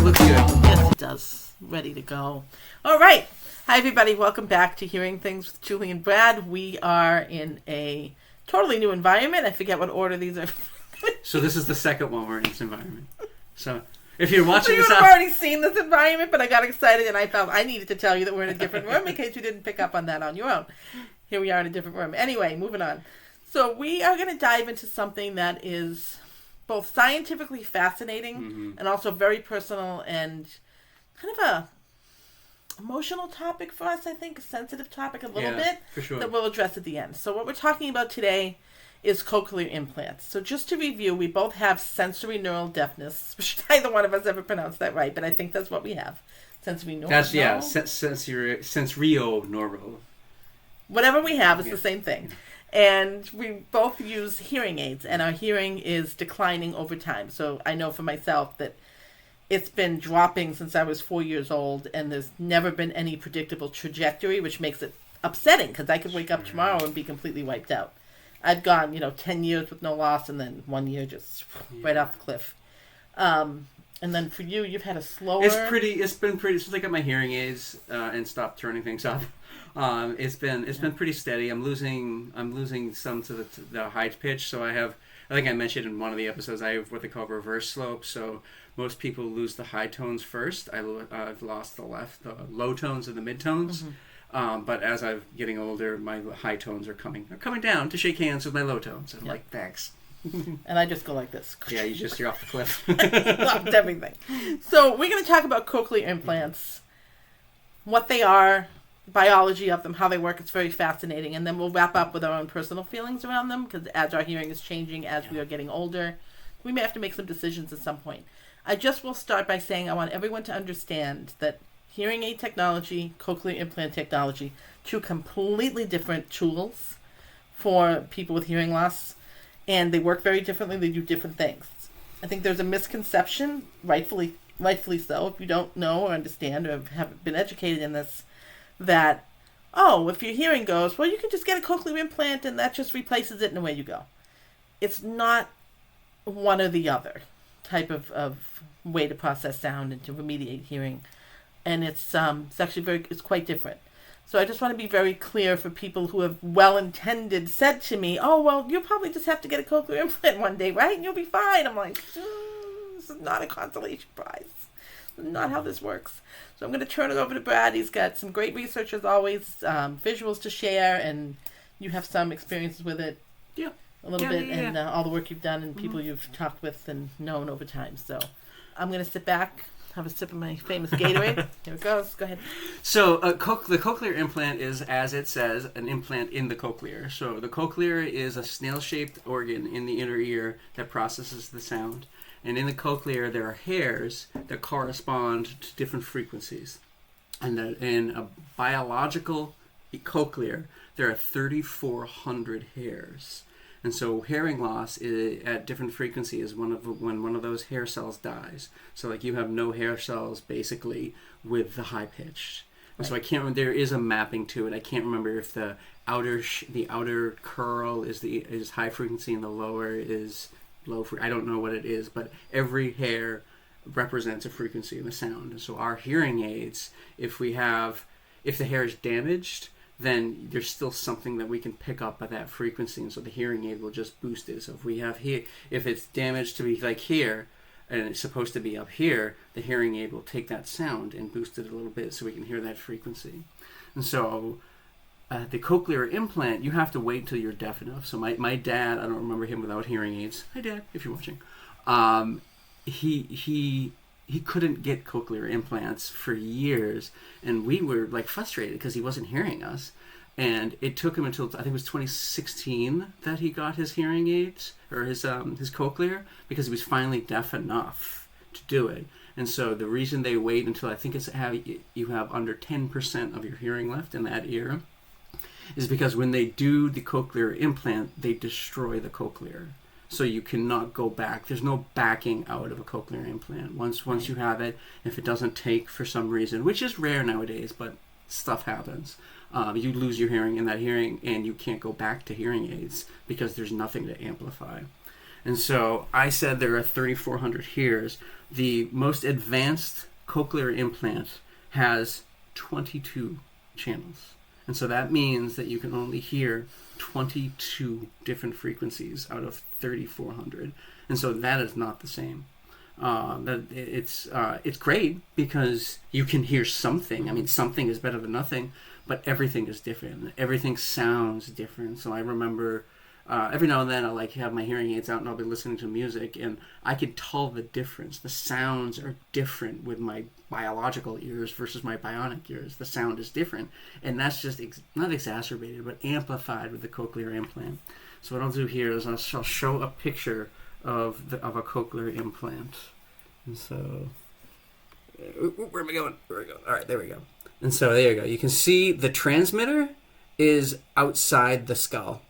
looks good. Yes, it does. Ready to go. All right. Hi, everybody. Welcome back to Hearing Things with Julie and Brad. We are in a totally new environment. I forget what order these are. So this is the second one we're in this environment. So if you're watching you this would have out... already seen this environment, but I got excited and I felt I needed to tell you that we're in a different room in case you didn't pick up on that on your own. Here we are in a different room. Anyway, moving on. So we are going to dive into something that is both scientifically fascinating and also very personal and kind of a emotional topic for us, I think, a sensitive topic a little bit for sure. that we'll address at the end. So what we're talking about today is cochlear implants. So just to review, we both have sensory neural deafness, which neither one of us ever pronounced that right, but I think that's what we have. Sensory neural. That's, sensorio neural. Whatever we have is the same thing. And we both use hearing aids, and our hearing is declining over time. So I know for myself that it's been dropping since I was 4 years old, and there's never been any predictable trajectory, which makes it upsetting, because I could wake up tomorrow and be completely wiped out. I've gone, 10 years with no loss, and then 1 year just right off the cliff. And then for you, you've had a slower... It's been pretty... Since I got my hearing aids and stopped turning things off, it's been pretty steady. I'm losing some to the high pitch, so I think I mentioned in one of the episodes, I have what they call reverse slope, so most people lose the high tones first. I've lost the low tones and the mid tones. But as I'm getting older, my high tones are coming down to shake hands with my low tones. I'm like, thanks. And I just go like this. Yeah, you're off the cliff. Lost everything. So we're going to talk about cochlear implants, what they are, biology of them, how they work. It's very fascinating. And then we'll wrap up with our own personal feelings around them, because as our hearing is changing, as we are getting older, we may have to make some decisions at some point. I just will start by saying I want everyone to understand that hearing aid technology, cochlear implant technology, two completely different tools for people with hearing loss, and they work very differently. They do different things. I think there's a misconception, rightfully so, if you don't know or understand or haven't been educated in this, that, if your hearing goes, well, you can just get a cochlear implant and that just replaces it and away you go. It's not one or the other type of way to process sound and to remediate hearing. And it's actually it's quite different. So I just want to be very clear for people who have well-intended said to me, you'll probably just have to get a cochlear implant one day, right? And you'll be fine. I'm like, this is not a consolation prize. This is not how this works. So I'm going to turn it over to Brad. He's got some great research as always, visuals to share, and you have some experiences with it. Yeah. A little bit, and all the work you've done and people you've talked with and known over time. So I'm going to sit back, have a sip of my famous Gatorade. Here it goes. Go ahead. So the cochlear implant is, as it says, an implant in the cochlear. So the cochlear is a snail-shaped organ in the inner ear that processes the sound. And in the cochlear, there are hairs that correspond to different frequencies. And in a biological cochlear, there are 3,400 hairs. And so hearing loss at different frequencies when one of those hair cells dies. So like you have no hair cells basically with the high pitch. And so I can't remember, there is a mapping to it. I can't remember if the outer curl is high frequency and the lower is low frequency. I don't know what it is, but every hair represents a frequency in the sound. And so our hearing aids, if the hair is damaged, then there's still something that we can pick up at that frequency, and so the hearing aid will just boost it. So if we have if it's damaged to be like here, and it's supposed to be up here, the hearing aid will take that sound and boost it a little bit so we can hear that frequency. And so the cochlear implant, you have to wait until you're deaf enough. So my dad, I don't remember him without hearing aids. Hi, Dad, if you're watching. He couldn't get cochlear implants for years, and we were like frustrated because he wasn't hearing us. And it took him until I think it was 2016 that he got his hearing aids or his cochlear, because he was finally deaf enough to do it. And so the reason they wait until I think you have under 10% of your hearing left in that ear is because when they do the cochlear implant, they destroy the cochlear. So you cannot go back. There's no backing out of a cochlear implant. Once you have it, if it doesn't take for some reason, which is rare nowadays, but stuff happens, you lose your hearing in that hearing, and you can't go back to hearing aids because there's nothing to amplify. And so I said there are 3,400 hears. The most advanced cochlear implant has 22 channels. And so that means that you can only hear 22 different frequencies out of 3,400. And so that is not the same. It's great because you can hear something. I mean, something is better than nothing, but everything is different. Everything sounds different. So I remember every now and then I'll like have my hearing aids out and I'll be listening to music and I can tell the difference. The sounds are different with my biological ears versus my bionic ears. The sound is different, and that's just not exacerbated but amplified with the cochlear implant. So what I'll do here is I'll show a picture of a cochlear implant. And so where am I going? All right, there we go. And so there you go. You can see the transmitter is outside the skull.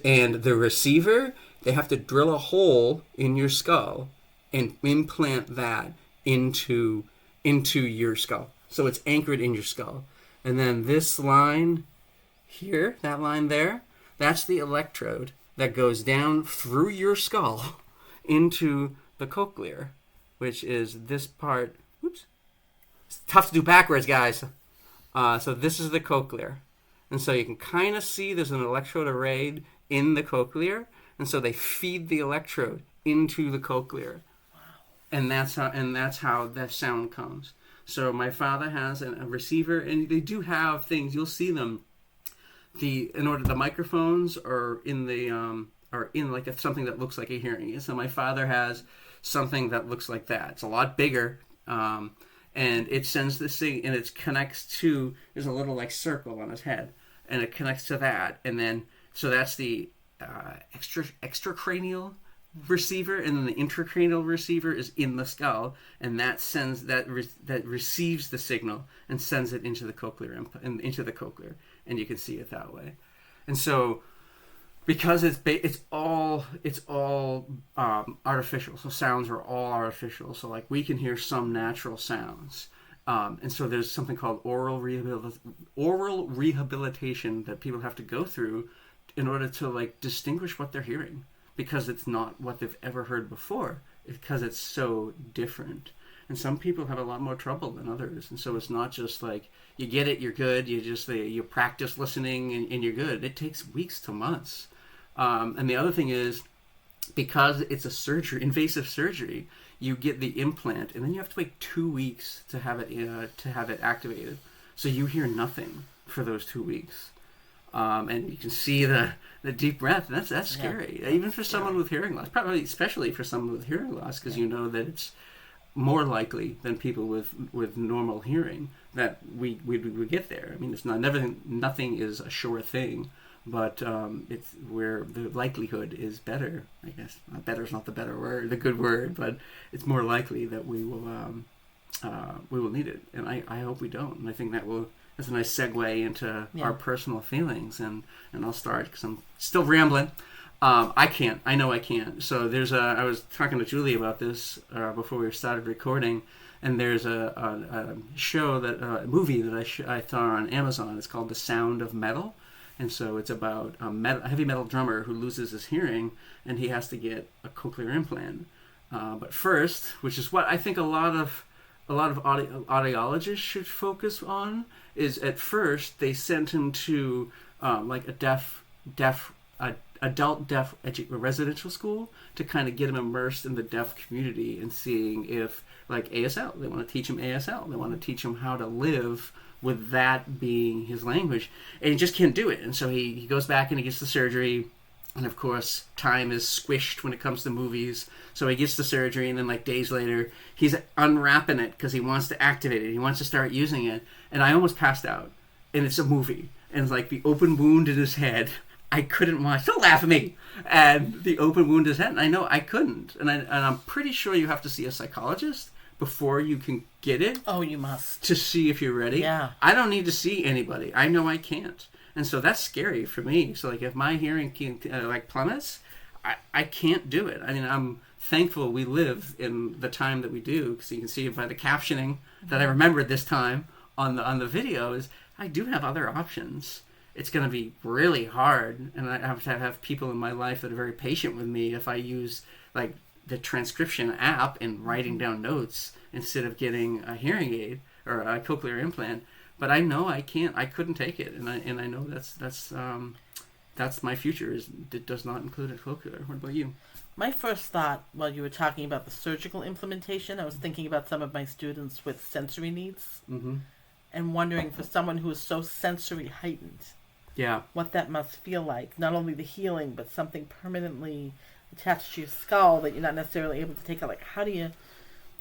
And the receiver, they have to drill a hole in your skull and implant that into your skull. So it's anchored in your skull. And then this line here, that line there, that's the electrode that goes down through your skull into the cochlear, which is this part. Whoops. It's tough to do backwards, guys. So this is the cochlear. And so you can kind of see there's an electrode arrayed in the cochlear. And so they feed the electrode into the cochlear. Wow. And that's how that sound comes. So my father has a receiver, and they do have things, you'll see them. The microphones are in like something that looks like a hearing aid. So my father has something that looks like that. It's a lot bigger. And it sends this thing, and it connects to, there's a little like circle on his head, and it connects to that, and then so that's the extracranial receiver, and then the intracranial receiver is in the skull, and that sends that receives the signal and sends it into the cochlear and you can see it that way. And so because it's all artificial, so sounds are all artificial. So like we can hear some natural sounds, and so there's something called oral rehabilitation that people have to go through in order to like distinguish what they're hearing, because it's not what they've ever heard before, because it's so different. And some people have a lot more trouble than others, and so it's not just like you get it, you're good. You practice listening and you're good. It takes weeks to months. And the other thing is, because it's a invasive surgery, you get the implant, and then you have to wait 2 weeks to have it activated. So you hear nothing for those 2 weeks, and you can see the deep breath. That's scary, even for someone with hearing loss. Probably especially for someone with hearing loss, because you know that it's more likely than people with normal hearing that we get there. I mean, it's nothing is a sure thing, but it's where the likelihood is better. I guess better is not the good word, but it's more likely that we will need it, and I hope we don't. And I think that's a nice segue into our personal feelings, and I'll start because I'm still rambling. I know I can't. So I was talking to Julie about this before we started recording, and there's a movie that I saw on Amazon. It's called The Sound of Metal, and so it's about a heavy metal drummer who loses his hearing, and he has to get a cochlear implant. But first, which is what I think a lot of audiologists should focus on, is at first they sent him to like a adult deaf residential school to kind of get him immersed in the deaf community and seeing if, like ASL, they want to teach him ASL. They want to teach him how to live with that being his language. And he just can't do it. And so he goes back and he gets the surgery. And of course, time is squished when it comes to movies. So he gets the surgery, and then like days later, he's unwrapping it because he wants to activate it. He wants to start using it. And I almost passed out. And it's a movie. And it's like the open wound in his head. I couldn't watch. Don't laugh at me. And the open wound in his head. And I know I couldn't. And I'm pretty sure you have to see a psychologist before you can get it. Oh, you must. To see if you're ready. Yeah. I don't need to see anybody. I know I can't. And so that's scary for me. So like if my hearing plummets, I can't do it. I mean, I'm thankful we live in the time that we do, because you can see it by the captioning that I remembered this time on the videos. I do have other options. it's going to be really hard, and I have to have people in my life that are very patient with me if I use like the transcription app and writing down notes instead of getting a hearing aid or a cochlear implant. But I know I couldn't take it, and I know that's my future. It does not include a cochlear. What about you? My first thought, while you were talking about the surgical implementation, I was thinking about some of my students with sensory needs, and wondering for someone who is so sensory heightened, what that must feel like. Not only the healing, but something permanently attached to your skull that you're not necessarily able to take out. Like, how do you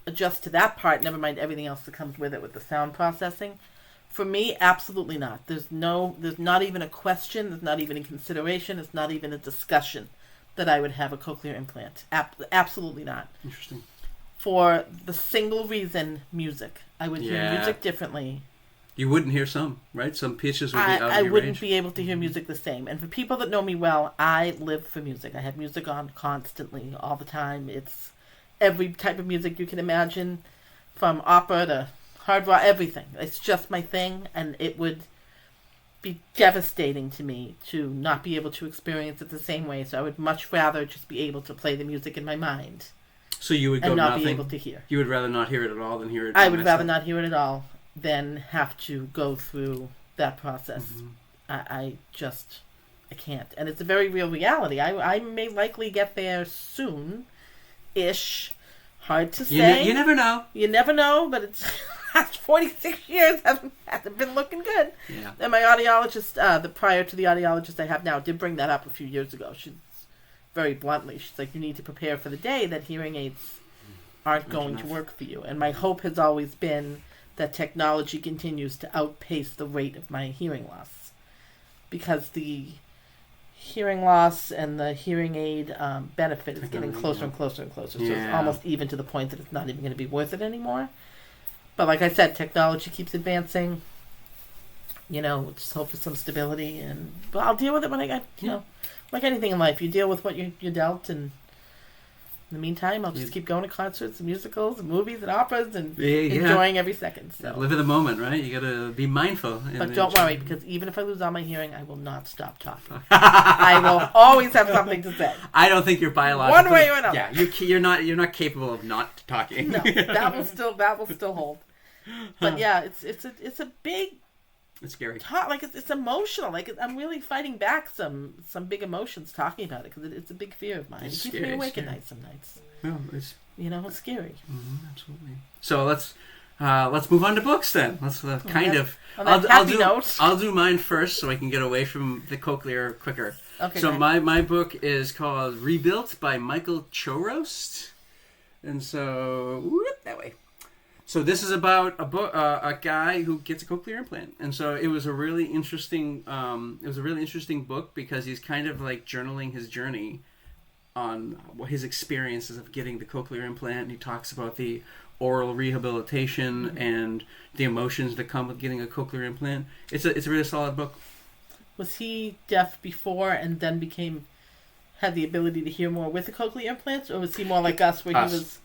adjust to that part? Never mind everything else that comes with it, with the sound processing. For me, absolutely not. There's not even a question. There's not even a consideration. It's not even a discussion that I would have a cochlear implant. Absolutely not. Interesting. For the single reason, music. I would hear music differently. You wouldn't hear some, right? Some pitches would be out of your I wouldn't range. be able to hear music the same. And for people that know me well, I live for music. I have music on constantly, all the time. It's every type of music you can imagine, from opera to hard rock, everything. It's just my thing, and it would be devastating to me to not be able to experience it the same way. So I would much rather just be able to play the music in my mind. So you would go and not nothing? be able to hear. You would rather not hear it at all than hear it? I would rather not hear it at all than have to go through that process. I can't. And it's a very real reality. I may likely get there soon-ish. Hard to say. You never know. You never know, but it's last 46 years hasn't been looking good. Yeah. And my audiologist, prior to the audiologist I have now, did bring that up a few years ago. She's very bluntly, she's like, you need to prepare for the day that hearing aids aren't going to work for you. And my hope has always been that technology continues to outpace the rate of my hearing loss. Because the hearing loss and the hearing aid benefit is getting closer and closer and closer. So it's almost even to the point that it's not even going to be worth it anymore. But like I said, technology keeps advancing. Just hope for some stability. But I'll deal with it when I get, like anything in life, you deal with what you're dealt. And in the meantime, I'll just keep going to concerts and musicals and movies and operas and enjoying every second. So. Live in the moment, right? You got to be mindful. But don't worry, because even if I lose all my hearing, I will not stop talking. I will always have something to say. I don't think you're biologically... One way or another. Yeah, you're not capable of not talking. No, that will still hold. But yeah, it's a big... It's scary. It's emotional. I'm really fighting back some big emotions talking about it, because it's a big fear of mine. It keeps me awake at night some nights. Well, it's it's scary. Absolutely. So let's move on to books then. Let's kind of. I'll do mine first so I can get away from the cochlear quicker. Okay. So my book is called Rebuilt by Michael Chorost, and so that way. So this is about a guy who gets a cochlear implant, and so it was a really interesting. Book because he's kind of like journaling his journey on his experiences of getting the cochlear implant. And he talks about the oral rehabilitation and the emotions that come with getting a cochlear implant. It's a really solid book. Was he deaf before and then had the ability to hear more with the cochlear implants, or was he more like us, where he was?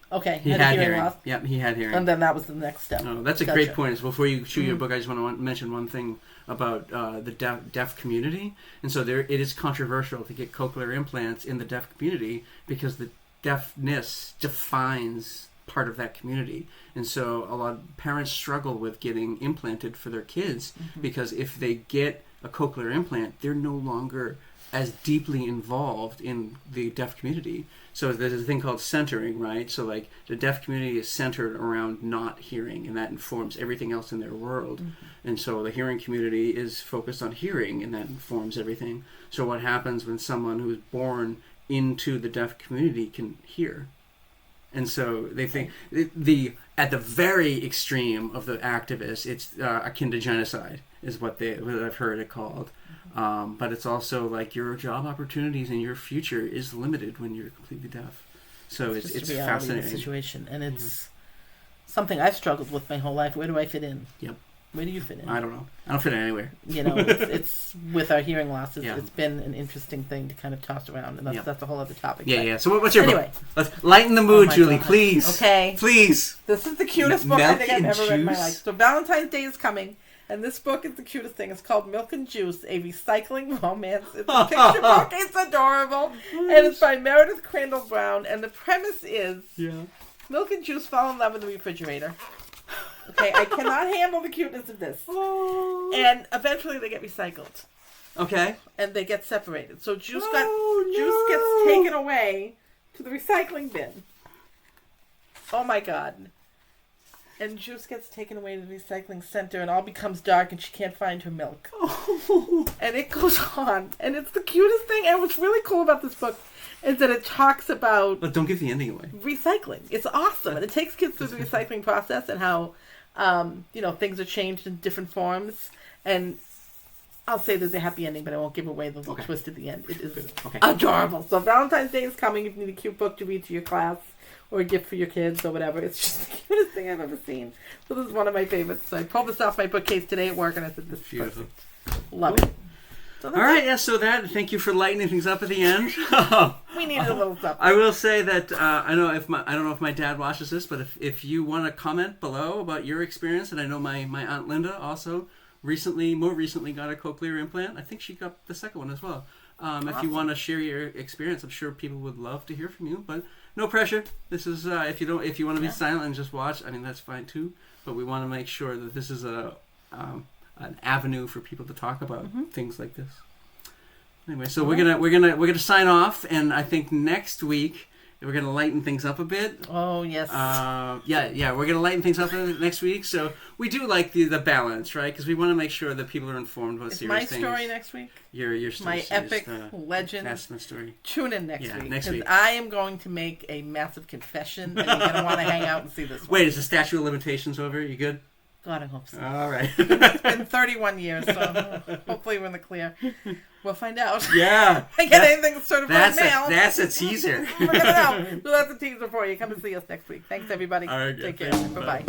Okay, he had hearing loss. Yep, he had hearing. And then that was the next step. Oh, that's a great point. Before you shoot your book, I just want to mention one thing about the deaf community. And so it is controversial to get cochlear implants in the deaf community because the deafness defines part of that community. And so a lot of parents struggle with getting implanted for their kids because if they get a cochlear implant, they're no longer as deeply involved in the deaf community. So there's a thing called centering, right? So like the deaf community is centered around not hearing, and that informs everything else in their world. And so the hearing community is focused on hearing, and that informs everything. So what happens when someone who's born into the deaf community can hear? And so they think at the very extreme of the activists, it's akin to genocide, is what I've heard it called. But it's also like your job opportunities and your future is limited when you're completely deaf. So it's fascinating. Of the situation, and it's something I've struggled with my whole life. Where do I fit in? Yep. Where do you fit in? I don't know. I don't fit in anywhere. It's with our hearing loss. It's been an interesting thing to kind of toss around, and that's a whole other topic. Yeah. So what's your book? Let's lighten the mood, Julie, please. Okay. Please. This is the cutest book I think I've ever read in my life. So Valentine's Day is coming. And this book is the cutest thing. It's called Milk and Juice, a recycling romance. It's a picture book. It's adorable. And it's by Meredith Crandall Brown. And the premise is Milk and Juice fall in love with the refrigerator. Okay, I cannot handle the cuteness of this. And eventually they get recycled. Okay. And they get separated. So Juice gets taken away to the recycling bin. Oh my God. And Juice gets taken away to the recycling center and all becomes dark and she can't find her milk. And it goes on. And it's the cutest thing. And what's really cool about this book is that it talks about... But don't give the ending away. Recycling. It's awesome. And it takes kids through the recycling process and how, things are changed in different forms. And I'll say there's a happy ending, but I won't give away the little twist at the end. It is adorable. So Valentine's Day is coming if you need a cute book to read to your class. Or a gift for your kids or whatever. It's just the cutest thing I've ever seen. So this is one of my favorites. So I pulled this off my bookcase today at work and I said, this is beautiful. Love it. So all right, thank you for lightening things up at the end. We needed a little stuff. I will say that I don't know if my dad watches this, but if you want to comment below about your experience, and I know my Aunt Linda also more recently got a cochlear implant. I think she got the second one as well. Awesome. If you want to share your experience, I'm sure people would love to hear from you, but no pressure. This is if you want to be silent and just watch, I mean that's fine too. But we want to make sure that this is an avenue for people to talk about things like this. Anyway, so we're gonna sign off, and I think next week we're gonna lighten things up a bit. Oh yes. We're gonna lighten things up next week. So we do like the balance, right? Because we want to make sure that people are informed about serious things. My story next week. Your my epic legend story. Tune in next week. Next week. I am going to make a massive confession, and you're gonna want to hang out and see this one. Wait, is the statute of limitations over? You good? God, I hope so. All right. It's been 31 years, so hopefully we're in the clear. We'll find out. Yeah. I get anything certified mail. That's a teaser. We're gonna know. So that's a teaser for you. Come and see us next week. Thanks, everybody. All right, Take care. Bye.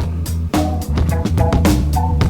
Bye-bye.